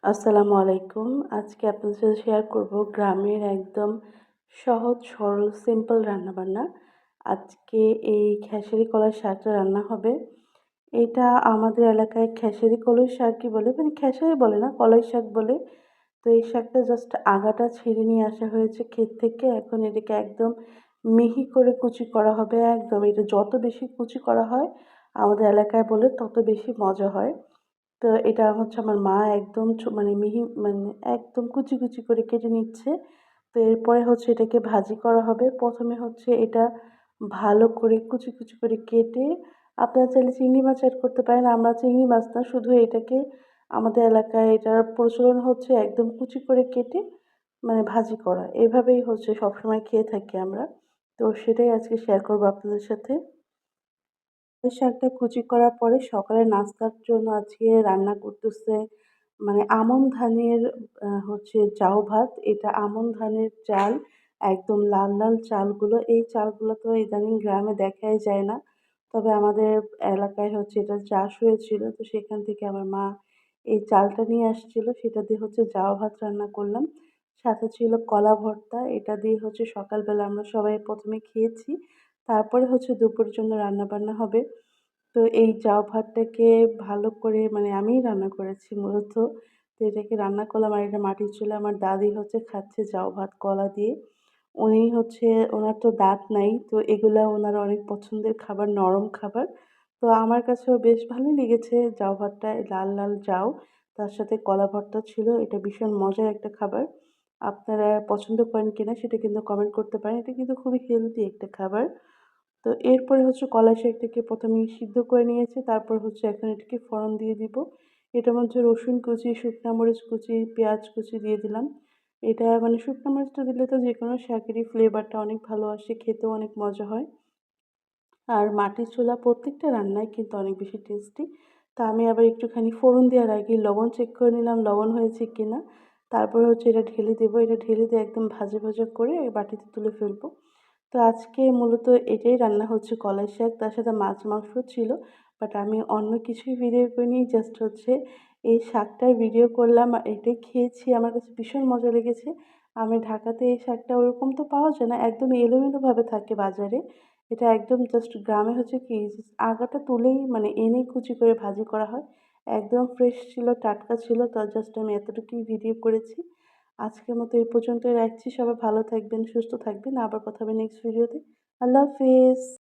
আসসালামু আলাইকুম। আজকে আপনাদের সাথে শেয়ার করব গ্রামের একদম সহজ সরল সিম্পল রান্নাবান্না। আজকে এই খেসারি কলাই শাকটা রান্না হবে। এটা আমাদের এলাকায় খেসারি কলই শাকই বলে, মানে খেসারি বলে না, কলাই শাক বলে। তো এই শাকটা জাস্ট আগাটা ছিঁড়ে নিয়ে আসা হয়েছে ক্ষেত থেকে। এখন এটাকে একদম মিহি করে কুচি করা হবে একদম। এটা যত বেশি কুচি করা হয় আমাদের এলাকায় বলে তত বেশি মজা হয়। তো এটা হচ্ছে আমার মা একদম মানে মিহি মানে একদম কুচি, কুচি করে কেটে নিচ্ছে। তো এরপরে হচ্ছে এটাকে ভাজি করা হবে। ১ম এ হচ্ছে এটা ভালো করে কুচি, কুচি করে কেটে আপনারা চাইলে চিংড়ি মাছ এড করতে পারেন। আমরা চিংড়ি মাছ না, শুধু এটাকে আমাদের এলাকায় এটার প্রচলন হচ্ছে একদম কুচি করে কেটে মানে ভাজি করা। এভাবেই হচ্ছে সবসময় খেয়ে থাকি আমরা। তো সেটাই আজকে শেয়ার করব আপনাদের সাথে। এই শাকটা কুচি করার পরে সকালে নাস্তার জন্য আজকে রান্না করতেছে মানে আমন ধানের হচ্ছে জাউ ভাত। এটা আমন ধানের চাল, একদম লাল, লাল চালগুলো। এই চালগুলো তো ইদানিং গ্রামে দেখাই যায় না। তবে আমাদের এলাকায় হচ্ছে এটার চাষ হয়েছিল। তো সেখান থেকে আমার মা এই চালটা নিয়ে আসছিল। সেটা দিয়ে হচ্ছে জাউ ভাত রান্না করলাম। সাথে ছিল কলা ভর্তা। এটা দিয়ে হচ্ছে সকালবেলা আমরা সবাই ১ম এ খেয়েছি। তারপরে হচ্ছে দুপুরের জন্য রান্নাবান্না হবে। তো এই জাউ ভাতটাকে ভালো করে মানে আমিই রান্না করেছি মূলত। তো এটাকে রান্না করলাম আর এটা মাটির চুলায় আমার দাদি হচ্ছে খাচ্ছে জাউ ভাত কলা দিয়ে। উনি হচ্ছে উনার তো দাঁত নাই। তো এগুলা উনার অনেক পছন্দের খাবার, নরম খাবার। তো আমার কাছেও বেশ ভালোই লেগেছে জাউ ভাতটা, লাল, লাল জাউ। তার সাথে কলা ভর্তা ছিল। এটা ভীষণ মজার একটা খাবার। আপনারা পছন্দ করেন কিনা সেটা কিন্তু কমেন্ট করতে পারেন। এটা কিন্তু খুবই হেলথি একটা খাবার। তো এরপরে হচ্ছে কলাই শাকটাকে ১ম এ সিদ্ধ করে নিয়েছি। তারপর হচ্ছে এখন এটাকে ফোড়ন দিয়ে দিব। এটার মধ্যে রসুন কুচি, শুকনা মরিচ কুচি, পেঁয়াজ কুচি দিয়ে দিলাম। এটা মানে শুকনা মরিচটা দিলে তো যেকোনো শাকেরই ফ্লেভারটা অনেক ভালো আসে, খেতেও অনেক মজা হয়। আর মাটির চুলা প্রত্যেকটা রান্নাই কিন্তু অনেক বেশি টেস্টি। তা আমি আবার একটুখানি ফোড়ন দেওয়ার আগে লবণ চেক করে নিলাম লবণ হয়েছে কিনা। তারপরে হচ্ছে এটা ঢেলে দেবো। এটা ঢেলে দিয়ে একদম ভাজা, ভাজা করে বাটিতে তুলে ফেলবো। তো আজকে মূলত এটাই রান্না হচ্ছে কলাই শাক। তার সাথে মাছ মাংস ছিল। বাট আমি অন্য কিছুই ভিডিও করিনি। জাস্ট হচ্ছে এই শাকটার ভিডিও করলাম। আর এটাই খেয়েছি। আমার কাছে ভীষণ মজা লেগেছে। আমি ঢাকাতে এই শাকটা ওরকম তো পাওয়া যায় না। একদম এলোমেলোভাবে থাকে বাজারে। এটা একদম জাস্ট গ্রামে হচ্ছে কি জাস্ট আগাটা তুলেই মানে এনেই কুচি করে ভাজি করা হয়। একদম ফ্রেশ ছিল, টাটকা ছিল। তো জাস্ট আমি এতটুকুই ভিডিও করেছি। আজকের মতো এই পর্যন্তই রাখছি। সবাই ভালো থাকবেন, সুস্থ থাকবেন। আবার কথা হবে নেক্সট ভিডিওতে। আল্লাহ হাফেজ।